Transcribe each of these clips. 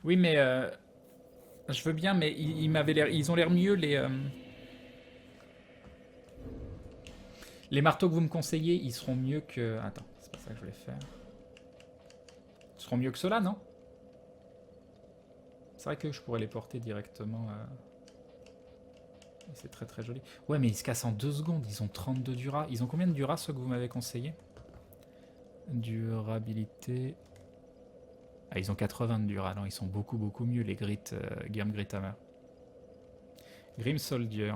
Oui, mais je veux bien, mais ils ont l'air mieux les marteaux que vous me conseillez. Ils seront mieux que. Attends, c'est pas ça que je voulais faire. Ils seront mieux que ceux-là, non? C'est vrai que je pourrais les porter directement. C'est très très joli. Ouais, mais ils se cassent en 2 secondes. Ils ont 32 dura. Ils ont combien de dura ceux que vous m'avez conseillé? Durabilité. Ah, ils ont 80 de dura. Non, ils sont beaucoup beaucoup mieux les Grit, Grim Grithammer. Grim Soldier.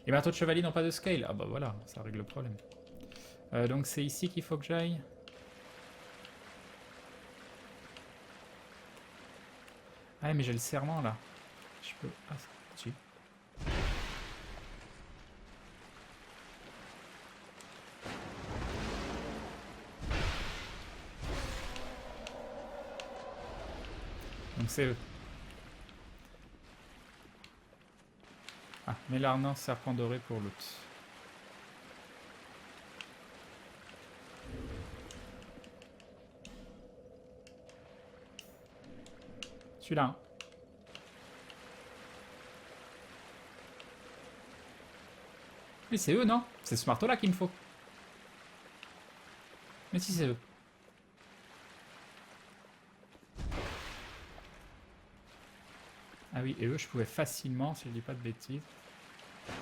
Les marteaux de chevalier n'ont pas de scale. Ah bah voilà, ça règle le problème. Donc c'est ici qu'il faut que j'aille. Ah mais j'ai le serment là. Je peux... Ah, si. Donc c'est eux. Ah, Mélarnin, serpent doré pour l'autre. Celui-là. Hein. Mais c'est eux, non? C'est ce marteau-là qu'il me faut. Mais si c'est eux. Ah oui, et eux, je pouvais facilement, si je dis pas de bêtises, je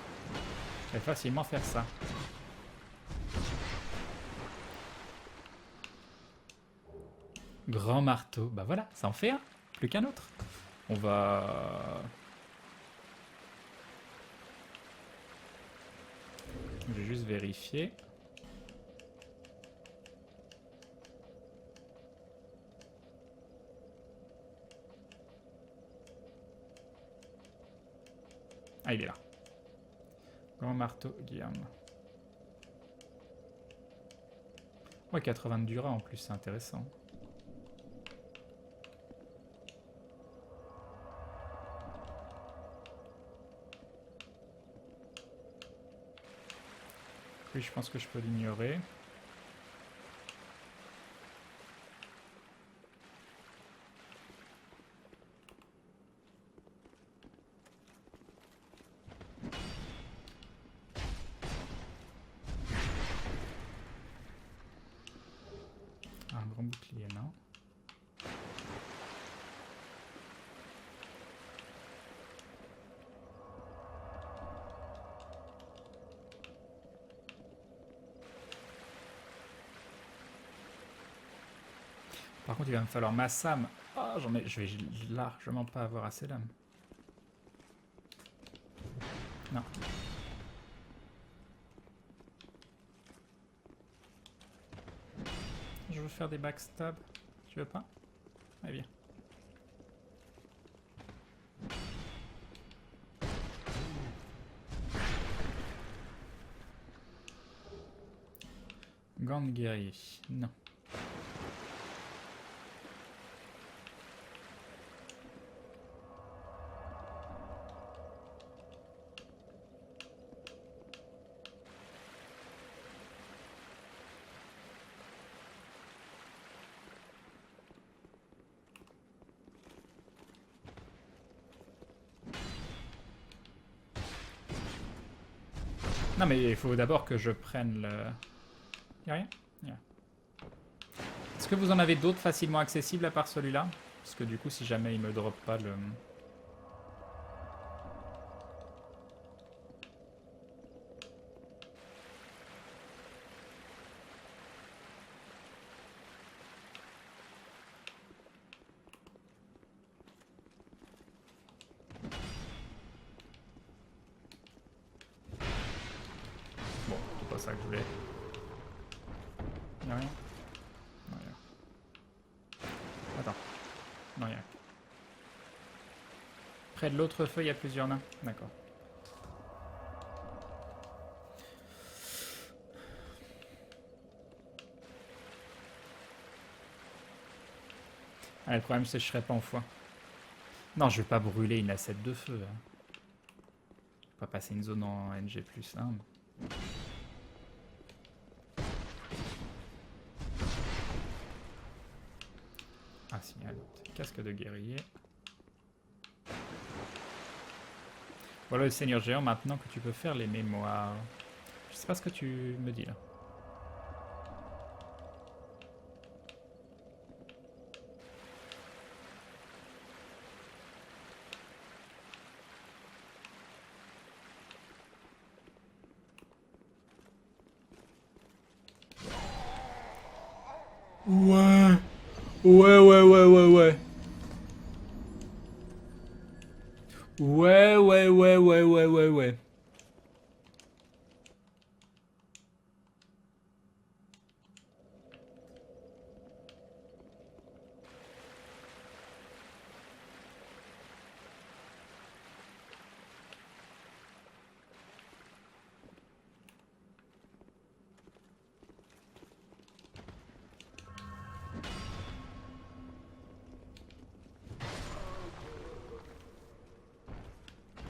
pouvais facilement faire ça. Grand marteau. Bah voilà, ça en fait un. Plus qu'un autre. On va... Je vais juste vérifier. Ah, il est là. Grand marteau, Guillaume. Ouais, 80 de Dura en plus, c'est intéressant. Oui, je pense que je peux l'ignorer. Un grand bouclier, non. Par contre, il va me falloir ma Sam. Oh, je vais largement pas avoir assez d'âme. Non. Je veux faire des backstabs. Tu veux pas? Eh bien. Gant de guerrier. Non. Non, mais il faut d'abord que je prenne le... Y'a rien? Y'a. Est-ce que vous en avez d'autres facilement accessibles à part celui-là? Parce que du coup, si jamais il me drop pas le... Bon, c'est pas ça que je voulais. Y'a rien? Non, y'a... Attends. Non, y'a... Près de l'autre feu, il y a plusieurs nains. D'accord. Ah, le problème, c'est que je serai pas en foin. Non, je vais pas brûler une assiette de feu. Hein. On va passer une zone en NG+1. Ah si, allez, casque de guerrier. Voilà le seigneur géant maintenant que tu peux faire les mémoires. Je sais pas ce que tu me dis là. Ouais. Ouais, ouais, ouais, ouais, ouais. Ouais, ouais, ouais, ouais, ouais, ouais, ouais.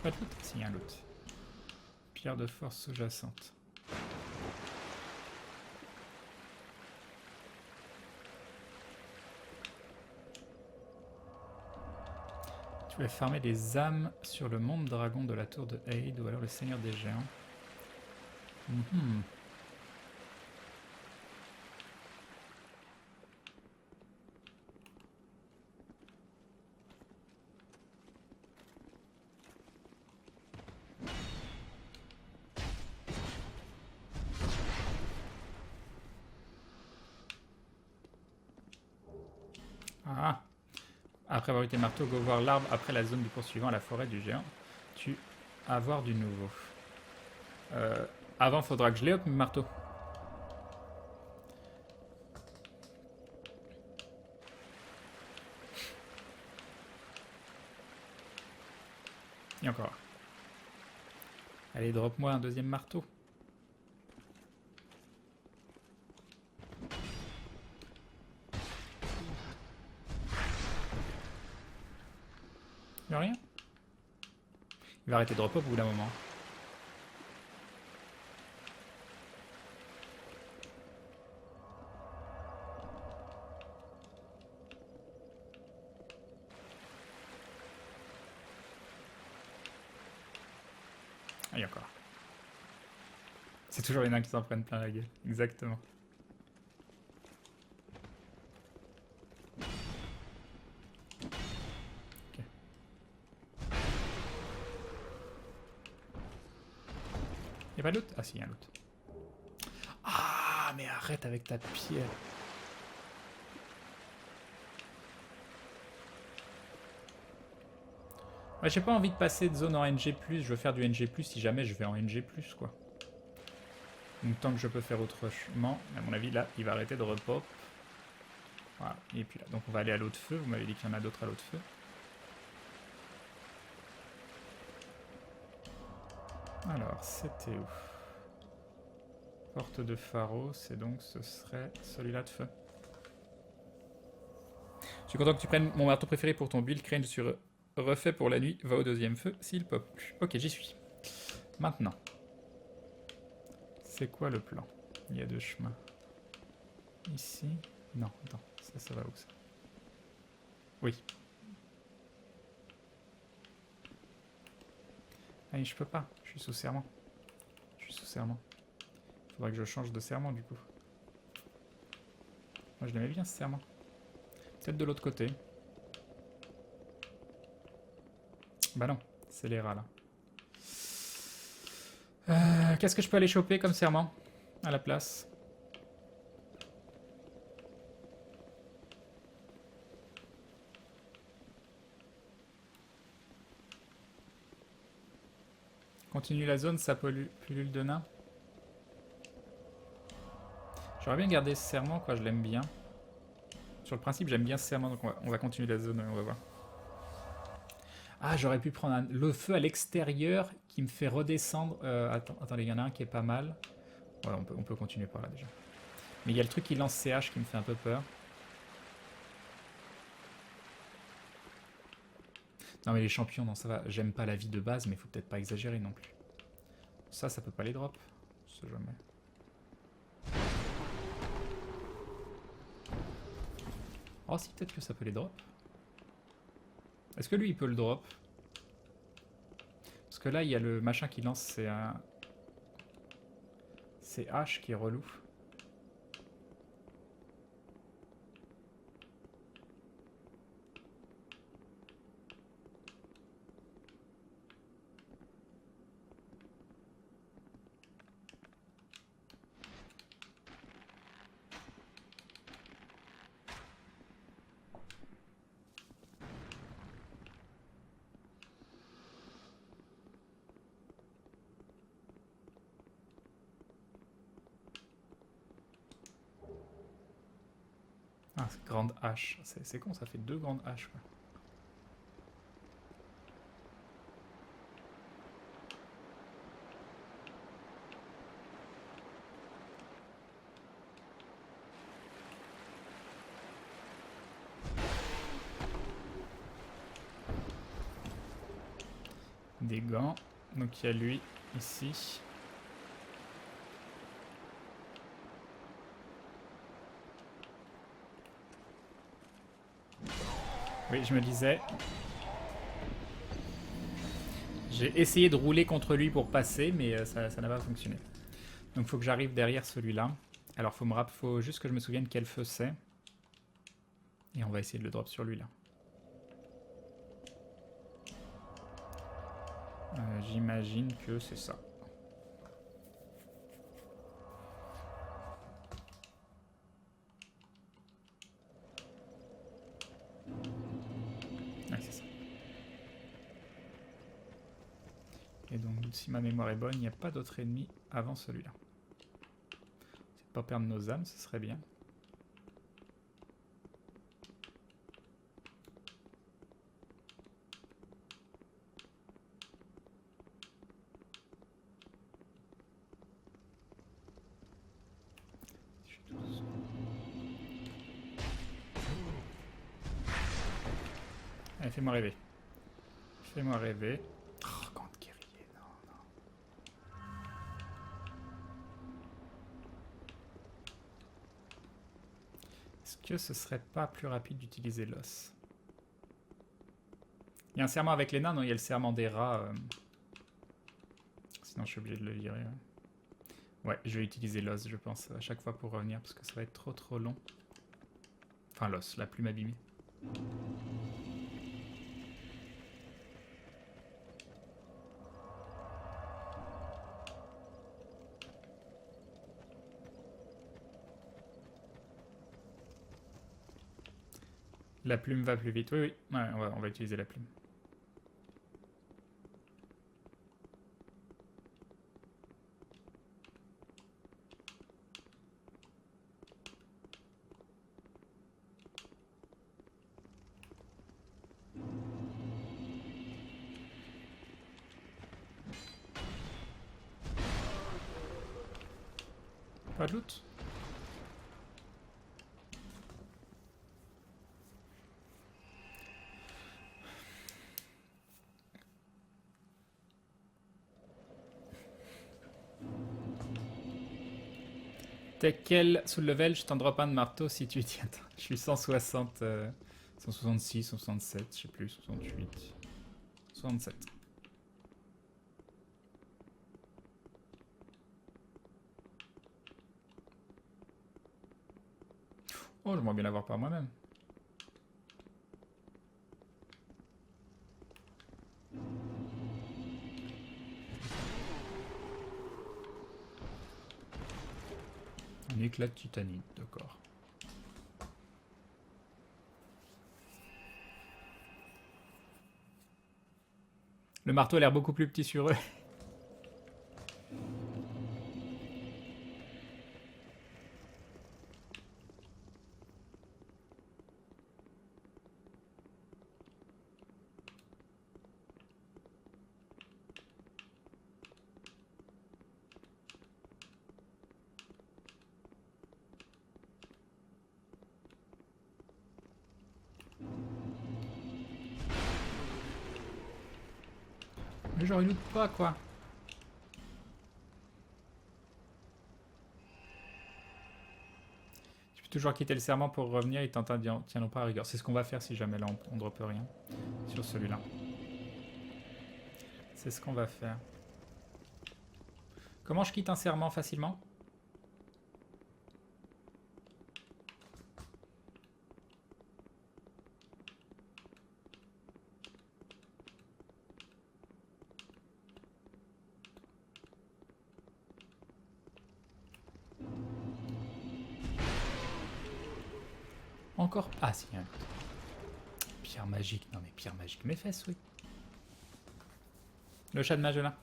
Pas de loot? Si, un loot. Pierre de force sous-jacente. Tu vas farmer des âmes sur le monde dragon de la tour de Haid ou alors le seigneur des géants. Ah. Après avoir eu tes marteaux, go voir l'arbre après la zone du poursuivant à la forêt du géant. Tu vas voir du nouveau. Avant, faudra que je l'ai hop, mes marteaux. Et encore. Allez, drop-moi un deuxième marteau. Y'a rien? Il va arrêter de drop up au bout d'un moment. Ah, y'a encore. C'est toujours les nains qui s'en prennent plein la gueule. Exactement. Ok. Y'a pas de loot? Ah si, y'a un loot. Ah, mais arrête avec ta pierre. Ouais, j'ai pas envie de passer de zone en NG+, je veux faire du NG+, si jamais je vais en NG+, quoi. Donc tant que je peux faire autrement, à mon avis, là, il va arrêter de repop. Voilà, et puis là, donc on va aller à l'eau de feu, vous m'avez dit qu'il y en a d'autres à l'eau de feu. Alors, c'était où? Porte de Pharaon, c'est donc, ce serait celui-là de feu. Je suis content que tu prennes mon marteau préféré pour ton build, Crane, je suis refait pour la nuit, va au deuxième feu s'il pop plus. Ok, j'y suis. Maintenant. C'est quoi le plan? Il y a deux chemins. Ici? Non, attends, ça va où ça? Oui. Ah, je peux pas, je suis sous serment. Je suis sous serment. Faudrait que je change de serment du coup. Moi je l'aimais bien ce serment. Peut-être de l'autre côté. Bah non, c'est les rats là. Qu'est-ce que je peux aller choper comme serment à la place? Continue la zone, ça pullule de nains. J'aurais bien gardé ce serment, quoi, je l'aime bien. Sur le principe, j'aime bien ce serment, donc on va continuer la zone, on va voir. Ah, j'aurais pu prendre le feu à l'extérieur qui me fait redescendre. Attendez, il y en a un qui est pas mal. Ouais, on peut continuer par là déjà. Mais il y a le truc qui lance CH qui me fait un peu peur. Non mais les champions, non ça va. J'aime pas la vie de base, mais faut peut-être pas exagérer non plus. Ça peut pas les drop. Je sais jamais. Oh si, peut-être que ça peut les drop. Est-ce que lui, il peut le drop? Parce que là, il y a le machin qui lance, c'est un... C'est H qui est relou. Ah, grande hache. C'est con, ça fait 2 grandes haches, quoi. Des gants. Donc il y a lui, ici. Oui, je me disais... J'ai essayé de rouler contre lui pour passer, mais ça n'a pas fonctionné. Donc il faut que j'arrive derrière celui-là. Alors faut juste que je me souvienne quel feu c'est. Et on va essayer de le drop sur lui là. J'imagine que c'est ça. Ouais, c'est ça. Et donc si ma mémoire est bonne, il n'y a pas d'autre ennemi avant celui-là. C'est pas perdre nos âmes, ce serait bien. Allez, fais-moi rêver. Fais-moi rêver. Oh, quand guerrier, non, non. Est-ce que ce serait pas plus rapide d'utiliser l'os? Il y a un serment avec les nains, non? Il y a le serment des rats. Sinon, je suis obligé de le virer. Ouais, je vais utiliser l'os, je pense, à chaque fois pour revenir, parce que ça va être trop long. Enfin, l'os, la plume abîmée. La plume va plus vite. Oui, oui. Ouais, on va utiliser la plume. Pas de loot? T'es quel sous le level? Je t'en drop un de marteau si tu tiens. Je suis 160, 166, 167, je sais plus, 68, 67. Oh, j'aimerais bien l'avoir par moi-même. Un éclat de titanite, d'accord. Le marteau a l'air beaucoup plus petit sur eux. Mais genre, il loot pas, quoi. toujours quitter le serment pour revenir, ils t'en tiendront pas à rigueur. C'est ce qu'on va faire si jamais là on droppe rien sur celui-là. C'est ce qu'on va faire. Comment je quitte un serment facilement? Encore. Ah si, un autre. Pierre magique. Non mais pierre magique. Mes fesses, oui. Le chat de mage là.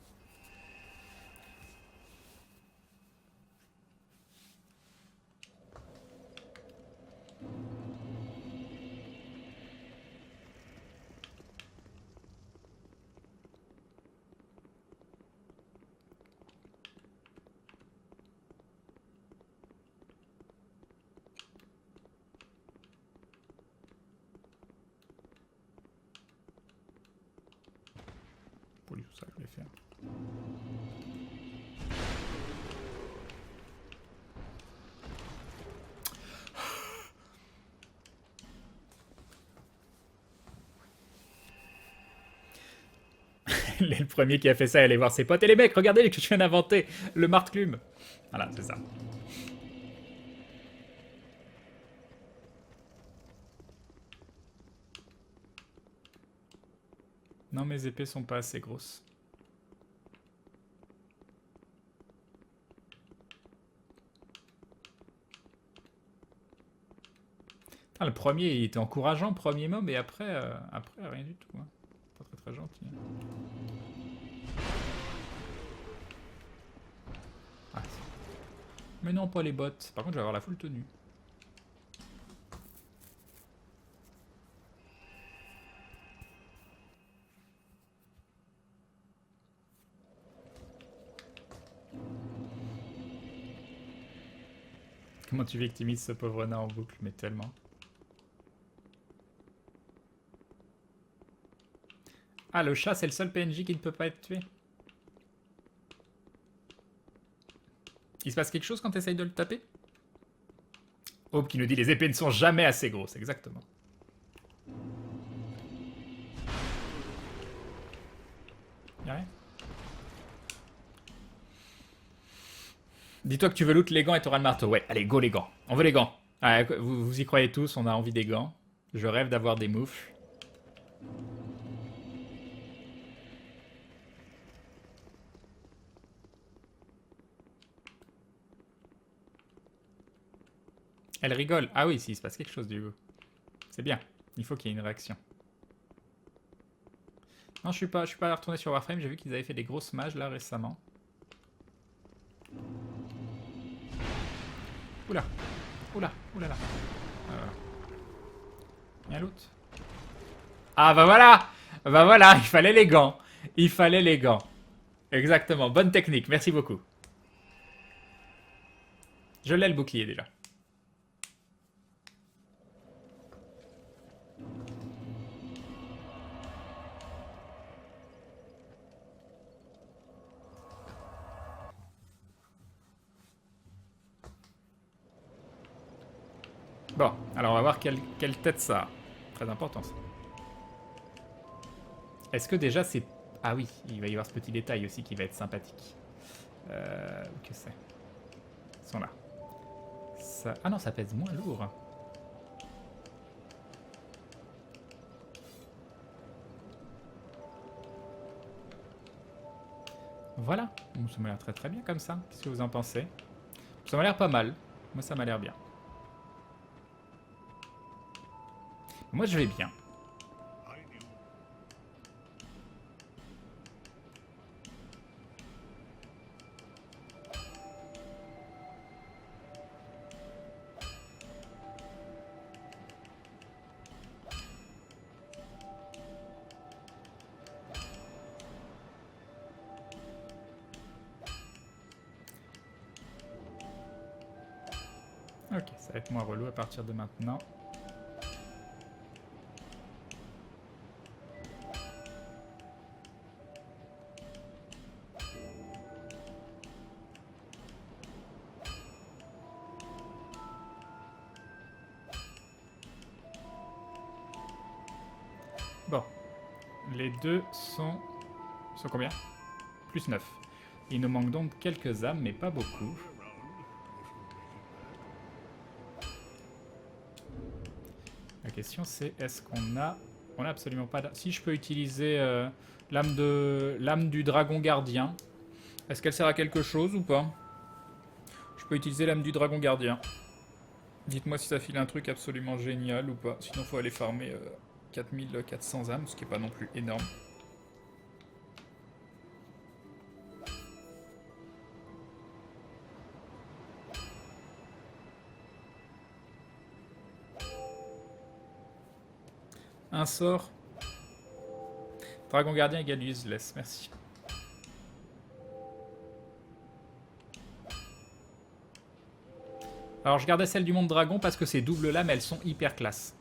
Pour lui, tout ça, je voulais faire. Le premier qui a fait ça, allait voir ses potes. Et les mecs, regardez ce que je viens d'inventer. Le Martklume. Voilà, c'est ça. Non, mes épées sont pas assez grosses. Ah, le premier, il était encourageant, premier mot, mais après, après rien du tout. Hein. Pas très très gentil. Ah, mais non, pas les bottes. Par contre, je vais avoir la full tenue. Comment tu victimises ce pauvre nain en boucle, mais tellement. Ah, le chat, c'est le seul PNJ qui ne peut pas être tué. Il se passe quelque chose quand tu essayes de le taper? Aube qui nous dit les épées ne sont jamais assez grosses, exactement. Y'a rien? Dis-toi que tu veux loot les gants et t'auras le marteau. Ouais, allez, go les gants. On veut les gants. Ah, vous y croyez tous, on a envie des gants. Je rêve d'avoir des moufles. Elle rigole. Ah oui, s'il se passe quelque chose du coup. C'est bien. Il faut qu'il y ait une réaction. Non, je suis pas retourné sur Warframe. J'ai vu qu'ils avaient fait des grosses mages là récemment. Oula. Oula. Oulala. Y'a un loot. Ah bah voilà. Bah voilà, il fallait les gants. Il fallait les gants. Exactement. Bonne technique. Merci beaucoup. Je l'ai le bouclier déjà. Bon, alors on va voir quelle tête ça a. Très important ça. Est-ce que déjà c'est... Ah oui, il va y avoir ce petit détail aussi qui va être sympathique. Où que c'est? Ils sont là. Ça... Ah non, ça pèse moins lourd. Voilà. Bon, ça m'a l'air très très bien comme ça. Qu'est-ce que vous en pensez? Ça m'a l'air pas mal. Moi ça m'a l'air bien. Moi je vais bien. Ok, ça va être moins relou à partir de maintenant. Les deux sont... Sont combien? Plus 9. Il nous manque donc quelques âmes, mais pas beaucoup. La question c'est, est-ce qu'on a... On a absolument pas d'âme. Si je peux utiliser l'âme du dragon gardien, est-ce qu'elle sert à quelque chose ou pas? Je peux utiliser l'âme du dragon gardien. Dites-moi si ça file un truc absolument génial ou pas. Sinon faut aller farmer 4400 âmes, ce qui est pas non plus énorme. Un sort. Dragon gardien égale useless, merci. Alors je gardais celle du monde dragon parce que ces doubles lames, elles sont hyper classe.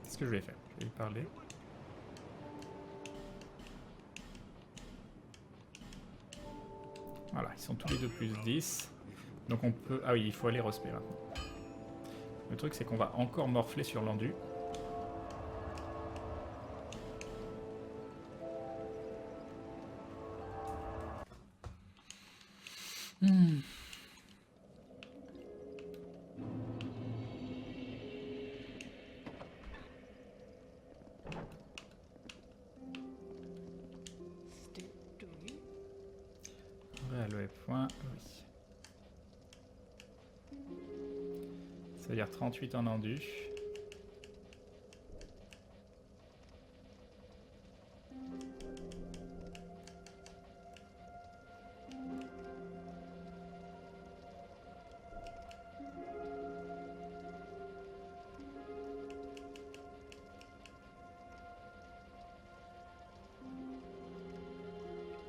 Qu'est-ce que je vais faire? Je vais lui parler. Voilà, ils sont tous les deux plus 10. Donc on peut... Ah oui, il faut aller respect maintenant. Le truc c'est qu'on va encore morfler sur l'endu. Réallouer point, oui. Ça veut dire 38 en endu.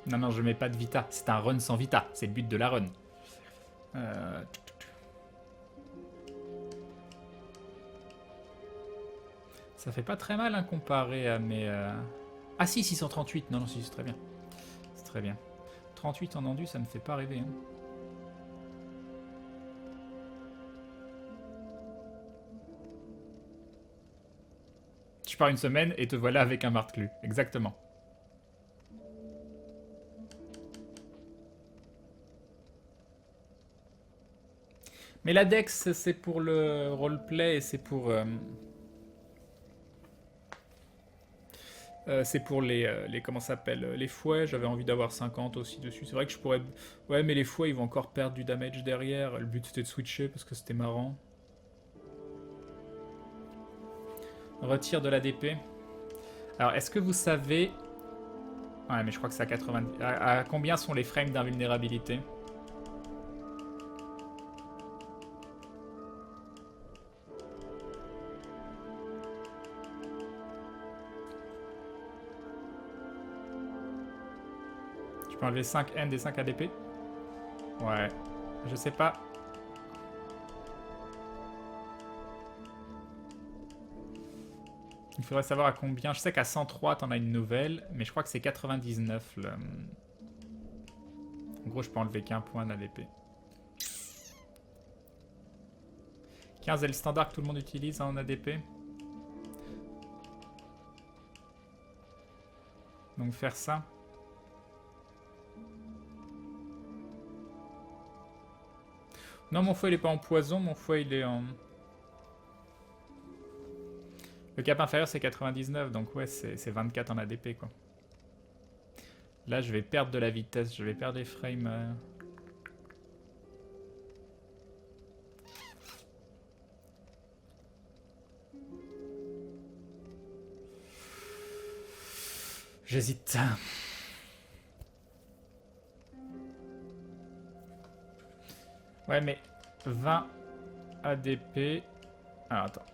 Non, non, je mets pas de vita. C'est un run sans vita. C'est le but de la run. Ça fait pas très mal hein, comparé à mes... Ah si, 638. Non, non, si, c'est très bien. C'est très bien. 38 en endu, ça ne fait pas rêver. Hein. Tu pars une semaine et te voilà avec un marteclu. Exactement. Mais la Dex, c'est pour le roleplay et c'est pour les comment ça s'appelle les fouets. J'avais envie d'avoir 50 aussi dessus. C'est vrai que je pourrais... Ouais, mais les fouets, ils vont encore perdre du damage derrière. Le but, c'était de switcher parce que c'était marrant. Retire de l'ADP. Alors, est-ce que vous savez... Ouais, mais je crois que c'est à 90... À combien sont les frames d'invulnérabilité? Tu peux enlever 5 N des 5 ADP? Ouais, je sais pas. Il faudrait savoir à combien. Je sais qu'à 103, t'en as une nouvelle, mais je crois que c'est 99. En gros, je peux enlever qu'un point d'ADP. 15 est le standard que tout le monde utilise en ADP. Donc faire ça. Non, mon fouet il est pas en poison, mon fouet il est en... Le cap inférieur c'est 99, donc ouais c'est 24 en ADP quoi. Là je vais perdre de la vitesse, je vais perdre des frames. J'hésite. Ouais mais 20 ADP... Alors attends.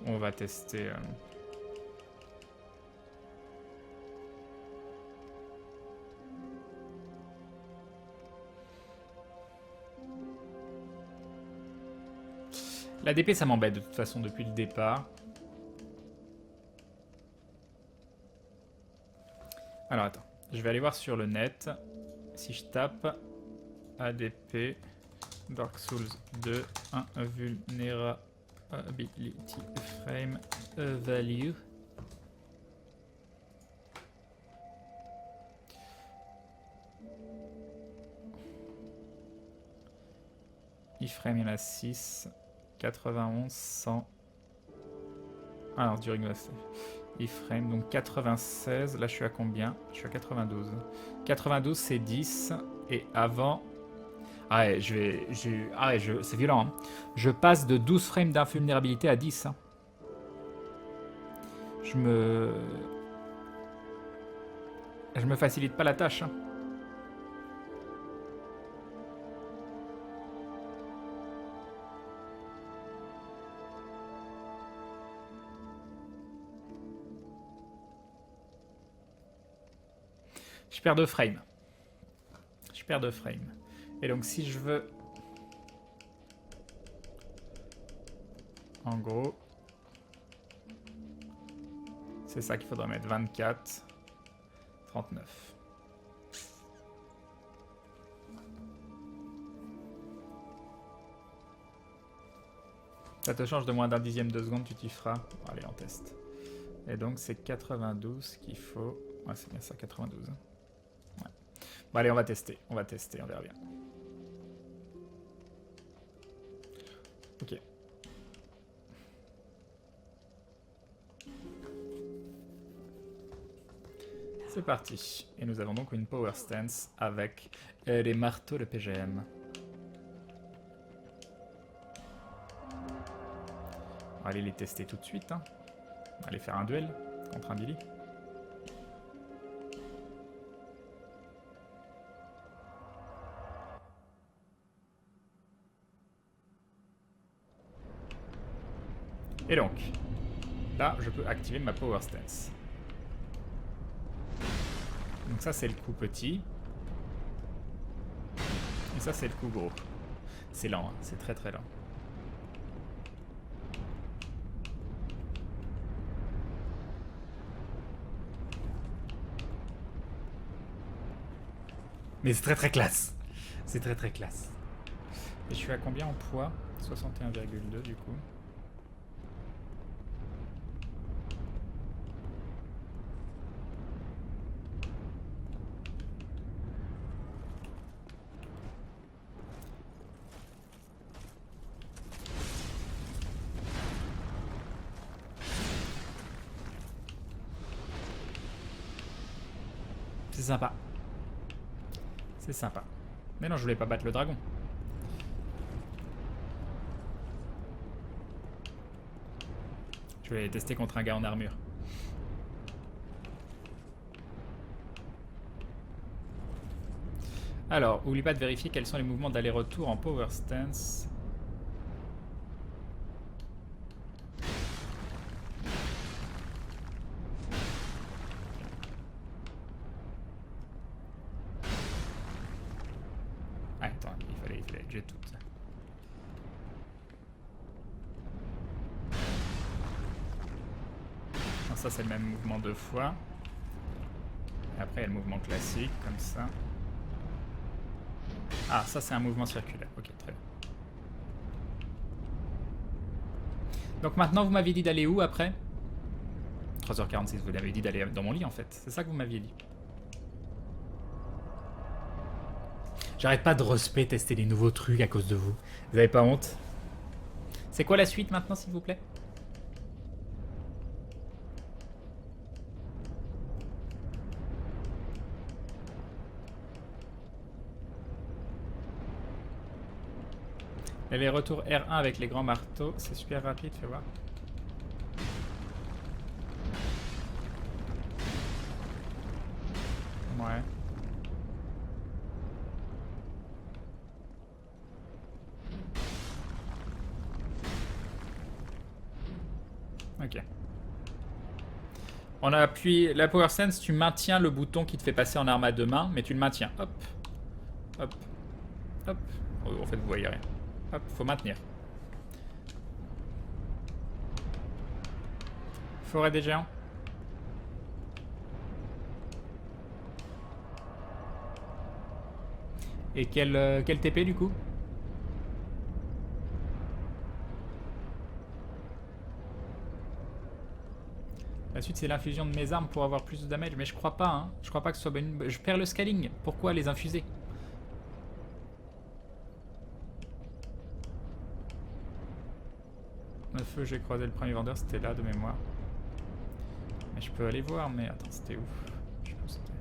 On va tester... La DP, ça m'embête de toute façon depuis le départ. Alors attends, je vais aller voir sur le net. Si je tape ADP Dark Souls 2 Invulnerability Frame Value. Iframe, il y en a 6. 91, 100. Alors, during the iframe, donc 96. Là, je suis à combien? Je suis à 92. 92, c'est 10. Et avant... Ah ouais, c'est violent. Hein. Je passe de 12 frames d'invulnérabilité à 10. Hein. Je me facilite pas la tâche. Hein. Je perds 2 frames. Je perds 2 frames. Et donc si je veux... En gros... C'est ça qu'il faudra mettre. 24. 39. Ça te change de moins d'un dixième de seconde, tu t'y feras. Allez, on teste. Et donc c'est 92 qu'il faut... Ouais, c'est bien ça, 92. Ouais. Bon, allez, on va tester, on verra bien. Ok. C'est parti. Et nous avons donc une power stance avec les marteaux de PGM. On va aller les tester tout de suite. Hein. On va aller faire un duel contre un Billy. Et donc, là, je peux activer ma power stance. Donc ça, c'est le coup petit. Et ça, c'est le coup gros. C'est lent, hein. C'est très très lent. Mais c'est très très classe. C'est très très classe. Et je suis à combien en poids? 61,2 du coup. C'est sympa. C'est sympa. Mais non, je voulais pas battre le dragon. Je vais tester contre un gars en armure. Alors, oublie pas de vérifier quels sont les mouvements d'aller-retour en power stance. Ah, attends, il fallait que j'ai tout. Non, ça c'est le même mouvement deux fois. Et après il y a le mouvement classique, comme ça. Ah, ça c'est un mouvement circulaire. Ok, très bien. Donc maintenant vous m'aviez dit d'aller où après? 3h46, vous m'avez dit d'aller dans mon lit en fait. C'est ça que vous m'aviez dit. J'arrête pas de respect tester des nouveaux trucs à cause de vous. Vous avez pas honte? C'est quoi la suite maintenant s'il vous plaît? Et les retours R1 avec les grands marteaux, c'est super rapide, fais voir. Ouais. Ok. On a appuyé la Power Sense, tu maintiens le bouton qui te fait passer en arme à deux mains, mais tu le maintiens. Hop. Hop. Hop. Oh, en fait, vous voyez rien. Hop, faut maintenir. Forêt des géants. Et quel TP du coup? La suite c'est l'infusion de mes armes pour avoir plus de damage, mais je crois pas, hein. Je crois pas que ce soit bonne. Je perds le scaling. Pourquoi les infuser? Le feu, j'ai croisé le premier vendeur, c'était là de mémoire. Mais je peux aller voir, mais attends, c'était où? Je sais pas où c'était.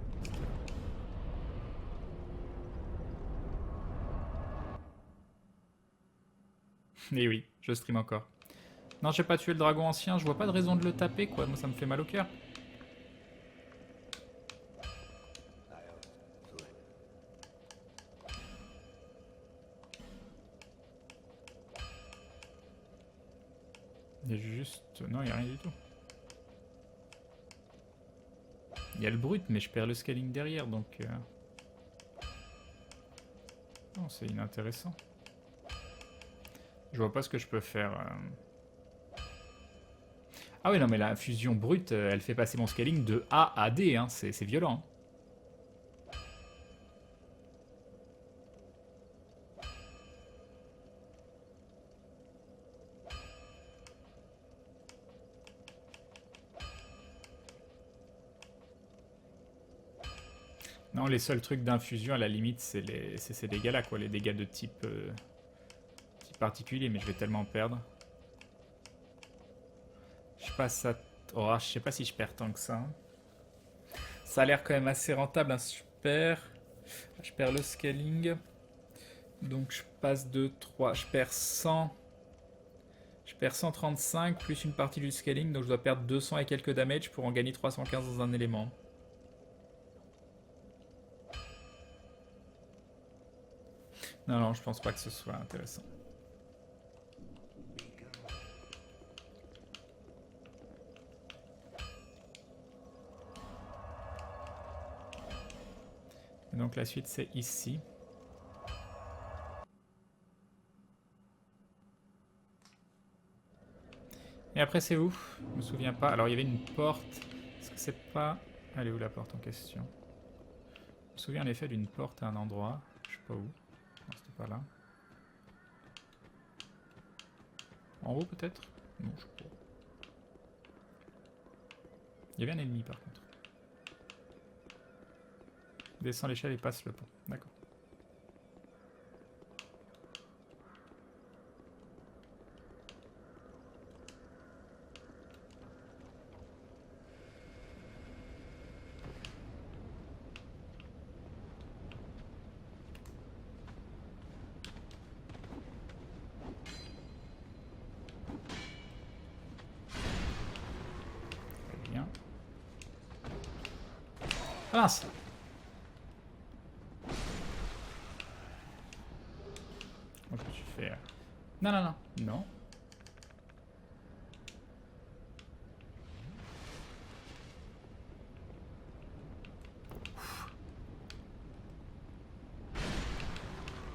Et oui, je stream encore. Non, j'ai pas tué le dragon ancien, je vois pas de raison de le taper, quoi. Moi, ça me fait mal au cœur. Il y a juste... Non, il y a rien du tout. Il y a le brut, mais je perds le scaling derrière, donc... Non, c'est inintéressant. Je vois pas ce que je peux faire. Ah oui, non, mais la fusion brute, elle fait passer mon scaling de A à D, hein. C'est violent. Hein. Non, les seuls trucs d'infusion, à la limite, c'est ces dégâts-là, quoi. Les dégâts de type particulier, mais je vais tellement perdre. Je sais pas, ça... Oh, je sais pas si je perds tant que ça. Hein. Ça a l'air quand même assez rentable, hein. Je perds le scaling. Donc je passe de 3. Je perds 100. Je perds 135 plus une partie du scaling, donc je dois perdre 200 et quelques damage pour en gagner 315 dans un élément. Non, non, je pense pas que ce soit intéressant. Et donc la suite c'est ici. Et après c'est où? Je me souviens pas. Alors il y avait une porte. Est-ce que c'est pas... Elle est où la porte en question? Je me souviens en effet d'une porte à un endroit. Je sais pas où. Non, c'était pas là. En haut peut-être? Non, je sais pas. Il y avait un ennemi par contre. Descend l'échelle et passe le pont. D'accord. Très bien. Ah mince! Moi je me suis fait... Non, non, non. Non.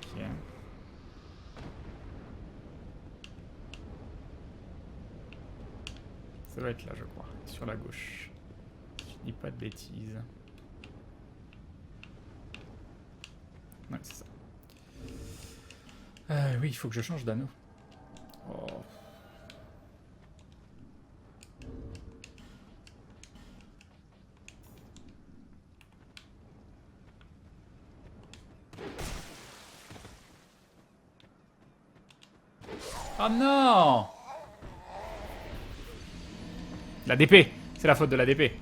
Ok. Ça doit être là, je crois. Sur la gauche. Si je dis pas de bêtises. Ouais, c'est ça. Oui, il faut que je change d'anneau. Oh. Oh non! La DP! C'est la faute de la DP.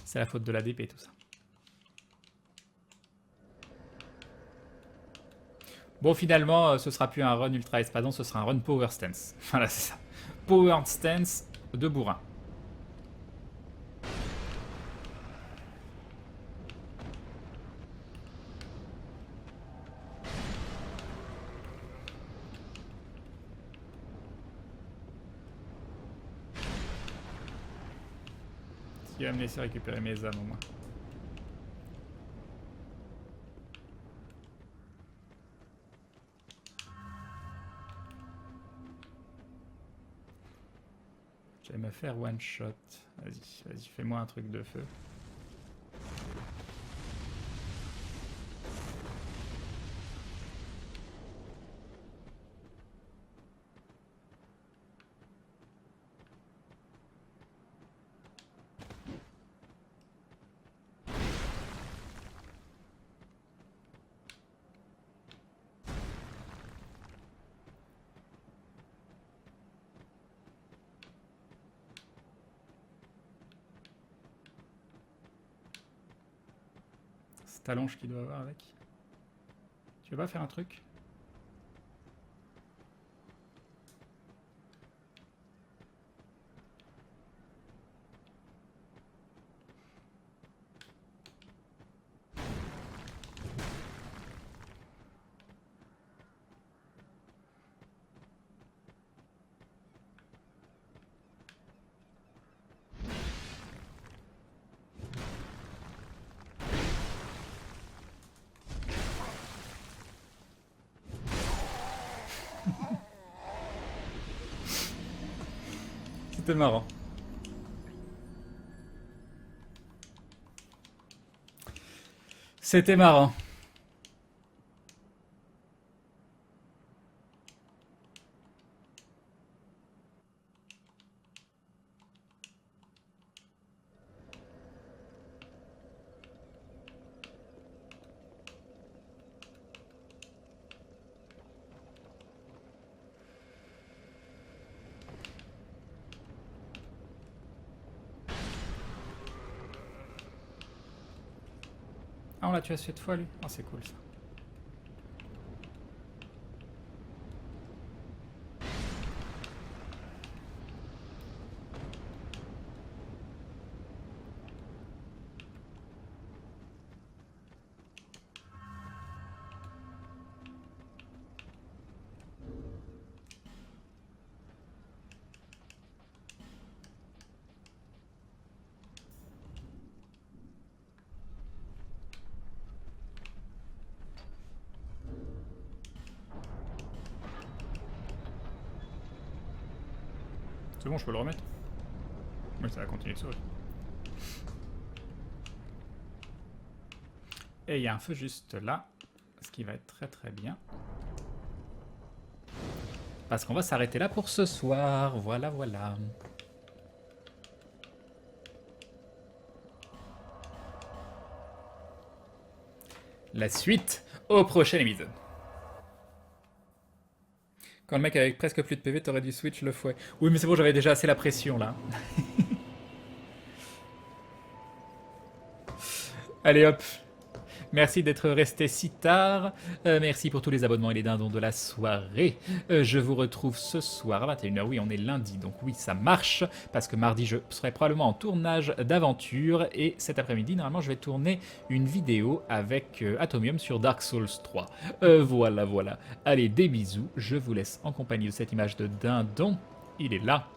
C'est la faute de la DP tout ça. Bon, finalement, ce sera plus un run ultra espadon, ce sera un run power stance. Voilà, c'est ça. Power stance de bourrin. Ce qui va me laisser récupérer mes âmes au moins. J'allais me faire one shot. Vas-y, fais-moi un truc de feu. C'est Talonge qu'il doit avoir avec. Tu veux pas faire un truc? C'était marrant. C'était marrant. Ah, on l'a tué cette fois, lui. Ah, c'est cool, ça. C'est bon, je peux le remettre. Oui, ça va continuer de sauver. Et il y a un feu juste là, ce qui va être très très bien. Parce qu'on va s'arrêter là pour ce soir. Voilà, voilà. La suite au prochain épisode. Quand le mec avec presque plus de PV, t'aurais dû switch le fouet. Oui, mais c'est bon, j'avais déjà assez la pression là. Allez hop. Merci d'être resté si tard. Merci pour tous les abonnements et les dindons de la soirée. Je vous retrouve ce soir à 21h. Oui, on est lundi, donc oui, ça marche. Parce que mardi, je serai probablement en tournage d'aventure. Et cet après-midi, normalement, je vais tourner une vidéo avec Atomium sur Dark Souls 3. Voilà, voilà. Allez, des bisous. Je vous laisse en compagnie de cette image de dindon. Il est là.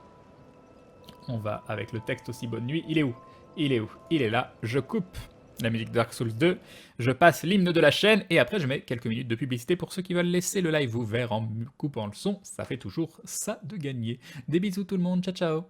On va avec le texte aussi bonne nuit. Il est où? Il est où? Il est là. Je coupe la musique de Dark Souls 2, je passe l'hymne de la chaîne et après je mets quelques minutes de publicité pour ceux qui veulent laisser le live ouvert en coupant le son, ça fait toujours ça de gagner. Des bisous tout le monde, ciao ciao.